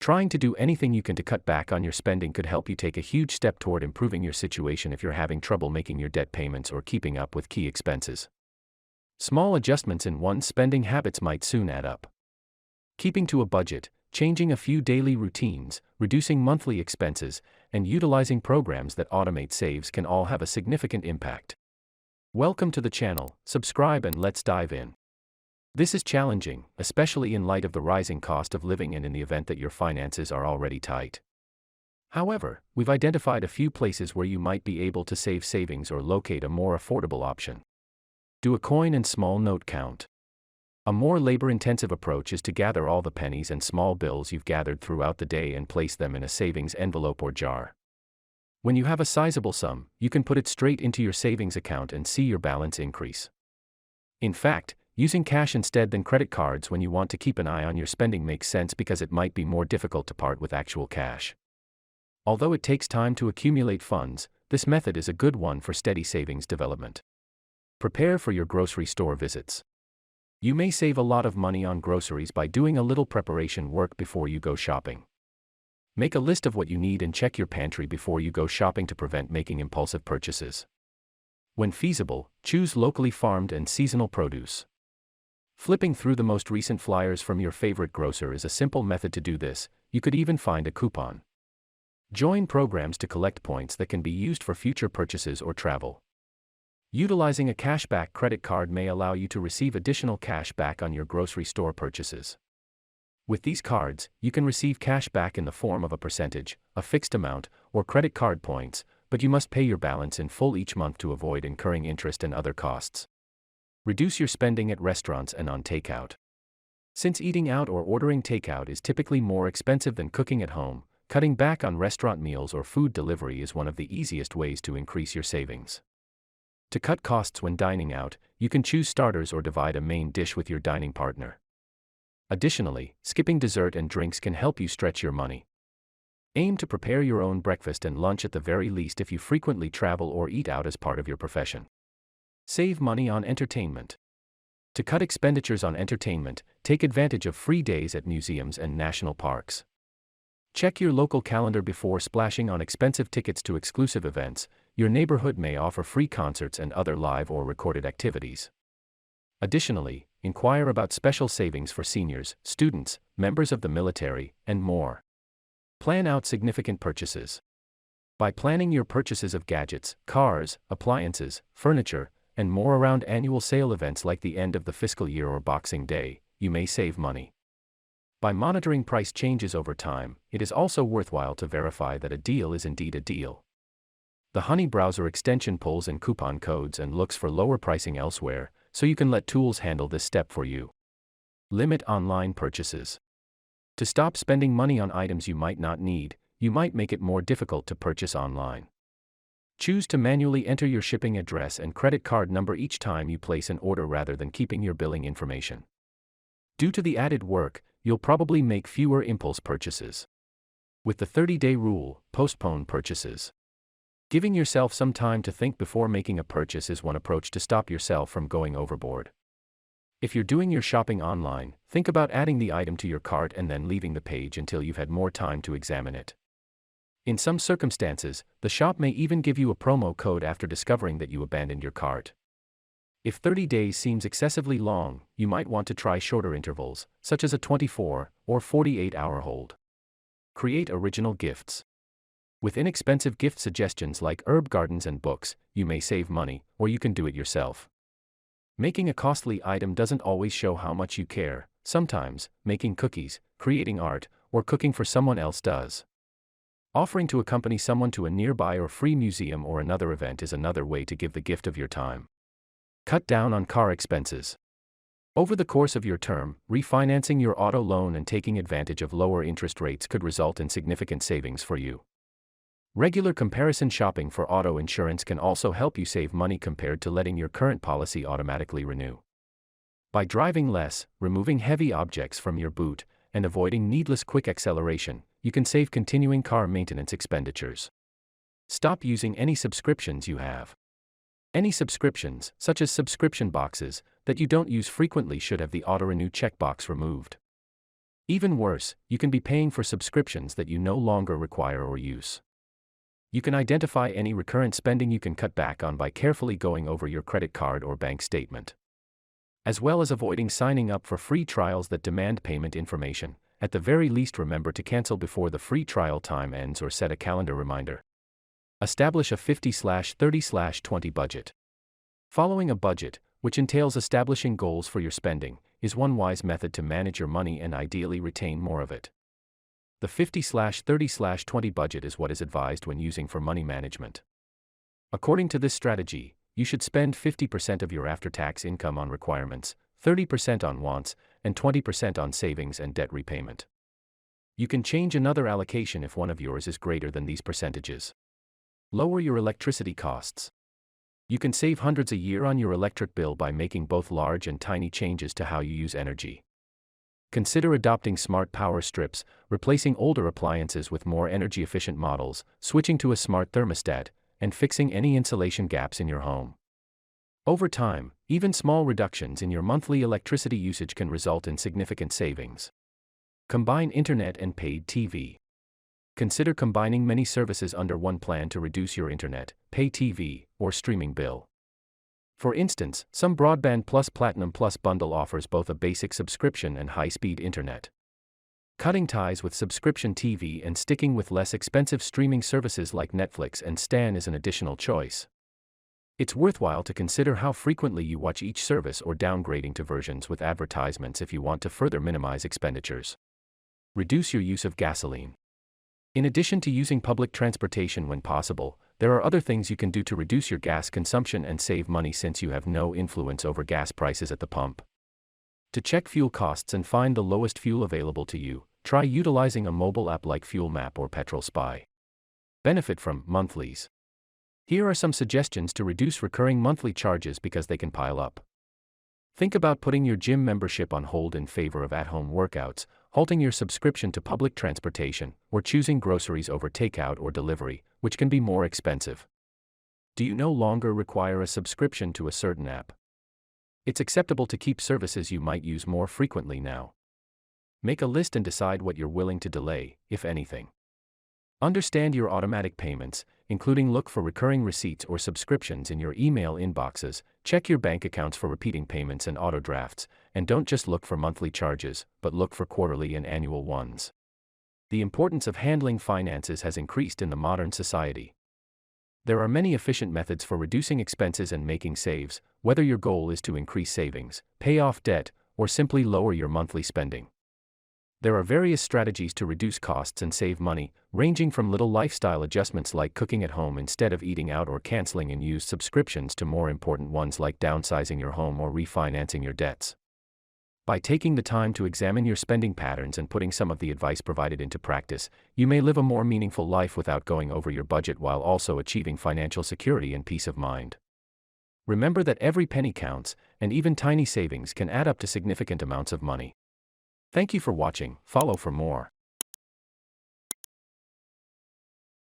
Trying to do anything you can to cut back on your spending could help you take a huge step toward improving your situation if you're having trouble making your debt payments or keeping up with key expenses. Small adjustments in one's spending habits might soon add up. Keeping to a budget, changing a few daily routines, reducing monthly expenses, and utilizing programs that automate saves can all have a significant impact. Welcome to the channel, subscribe and let's dive in. This is challenging, especially in light of the rising cost of living and in the event that your finances are already tight. However, we've identified a few places where you might be able to save savings or locate a more affordable option. Do a coin and small note count. A more labor-intensive approach is to gather all the pennies and small bills you've gathered throughout the day and place them in a savings envelope or jar. When you have a sizable sum, you can put it straight into your savings account and see your balance increase. In fact, using cash instead than credit cards when you want to keep an eye on your spending makes sense because it might be more difficult to part with actual cash. Although it takes time to accumulate funds, this method is a good one for steady savings development. Prepare for your grocery store visits. You may save a lot of money on groceries by doing a little preparation work before you go shopping. Make a list of what you need and check your pantry before you go shopping to prevent making impulsive purchases. When feasible, choose locally farmed and seasonal produce. Flipping through the most recent flyers from your favorite grocer is a simple method to do this. You could even find a coupon. Join programs to collect points that can be used for future purchases or travel. Utilizing a cashback credit card may allow you to receive additional cash back on your grocery store purchases. With these cards, you can receive cash back in the form of a percentage, a fixed amount, or credit card points, but you must pay your balance in full each month to avoid incurring interest and other costs. Reduce your spending at restaurants and on takeout. Since eating out or ordering takeout is typically more expensive than cooking at home, cutting back on restaurant meals or food delivery is one of the easiest ways to increase your savings. To cut costs when dining out, you can choose starters or divide a main dish with your dining partner. Additionally, skipping dessert and drinks can help you stretch your money. Aim to prepare your own breakfast and lunch at the very least if you frequently travel or eat out as part of your profession. Save money on entertainment. To cut expenditures on entertainment, take advantage of free days at museums and national parks. Check your local calendar before splashing on expensive tickets to exclusive events. Your neighborhood may offer free concerts and other live or recorded activities. Additionally, inquire about special savings for seniors, students, members of the military, and more. Plan out significant purchases. By planning your purchases of gadgets, cars, appliances, furniture, and more around annual sale events like the end of the fiscal year or Boxing Day, you may save money. By monitoring price changes over time, it is also worthwhile to verify that a deal is indeed a deal. The Honey browser extension pulls in coupon codes and looks for lower pricing elsewhere, so you can let tools handle this step for you. Limit online purchases. To stop spending money on items you might not need, you might make it more difficult to purchase online. Choose to manually enter your shipping address and credit card number each time you place an order rather than keeping your billing information. Due to the added work, you'll probably make fewer impulse purchases. With the 30-day rule, postpone purchases. Giving yourself some time to think before making a purchase is one approach to stop yourself from going overboard. If you're doing your shopping online, think about adding the item to your cart and then leaving the page until you've had more time to examine it. In some circumstances, the shop may even give you a promo code after discovering that you abandoned your cart. If 30 days seems excessively long, you might want to try shorter intervals, such as a 24 or 48-hour hold. Create original gifts. With inexpensive gift suggestions like herb gardens and books, you may save money, or you can do it yourself. Making a costly item doesn't always show how much you care. Sometimes, making cookies, creating art, or cooking for someone else does. Offering to accompany someone to a nearby or free museum or another event is another way to give the gift of your time. Cut down on car expenses. Over the course of your term, refinancing your auto loan and taking advantage of lower interest rates could result in significant savings for you. Regular comparison shopping for auto insurance can also help you save money compared to letting your current policy automatically renew. By driving less, removing heavy objects from your boot, and avoiding needless quick acceleration, you can save continuing car maintenance expenditures. Stop using any subscriptions you have. Any subscriptions, such as subscription boxes, that you don't use frequently should have the auto-renew checkbox removed. Even worse, you can be paying for subscriptions that you no longer require or use. You can identify any recurrent spending you can cut back on by carefully going over your credit card or bank statement. As well as avoiding signing up for free trials that demand payment information. At the very least, remember to cancel before the free trial time ends or set a calendar reminder. Establish a 50/30/20 budget. Following a budget, which entails establishing goals for your spending, is one wise method to manage your money and ideally retain more of it. The 50/30/20 budget is what is advised when using for money management. According to this strategy, you should spend 50% of your after-tax income on requirements, 30% on wants, and 20% on savings and debt repayment. You can change another allocation if one of yours is greater than these percentages. Lower your electricity costs. You can save hundreds a year on your electric bill by making both large and tiny changes to how you use energy. Consider adopting smart power strips, replacing older appliances with more energy-efficient models, switching to a smart thermostat, and fixing any insulation gaps in your home. Over time, even small reductions in your monthly electricity usage can result in significant savings. Combine internet and paid TV. Consider combining many services under one plan to reduce your internet, pay TV, or streaming bill. For instance, some Broadband Plus Platinum Plus bundle offers both a basic subscription and high-speed internet. Cutting ties with subscription TV and sticking with less expensive streaming services like Netflix and Stan is an additional choice. It's worthwhile to consider how frequently you watch each service or downgrading to versions with advertisements if you want to further minimize expenditures. Reduce your use of gasoline. In addition to using public transportation when possible, there are other things you can do to reduce your gas consumption and save money since you have no influence over gas prices at the pump. To check fuel costs and find the lowest fuel available to you, try utilizing a mobile app like Fuel Map or Petrol Spy. Benefit from monthlies. Here are some suggestions to reduce recurring monthly charges because they can pile up. Think about putting your gym membership on hold in favor of at-home workouts, halting your subscription to public transportation, or choosing groceries over takeout or delivery, which can be more expensive. Do you no longer require a subscription to a certain app? It's acceptable to keep services you might use more frequently now. Make a list and decide what you're willing to delay, if anything. Understand your automatic payments, including look for recurring receipts or subscriptions in your email inboxes, check your bank accounts for repeating payments and auto drafts, and don't just look for monthly charges, but look for quarterly and annual ones. The importance of handling finances has increased in the modern society. There are many efficient methods for reducing expenses and making saves, whether your goal is to increase savings, pay off debt, or simply lower your monthly spending. There are various strategies to reduce costs and save money, ranging from little lifestyle adjustments like cooking at home instead of eating out or canceling unused subscriptions to more important ones like downsizing your home or refinancing your debts. By taking the time to examine your spending patterns and putting some of the advice provided into practice, you may live a more meaningful life without going over your budget while also achieving financial security and peace of mind. Remember that every penny counts, and even tiny savings can add up to significant amounts of money. Thank you for watching. Follow for more.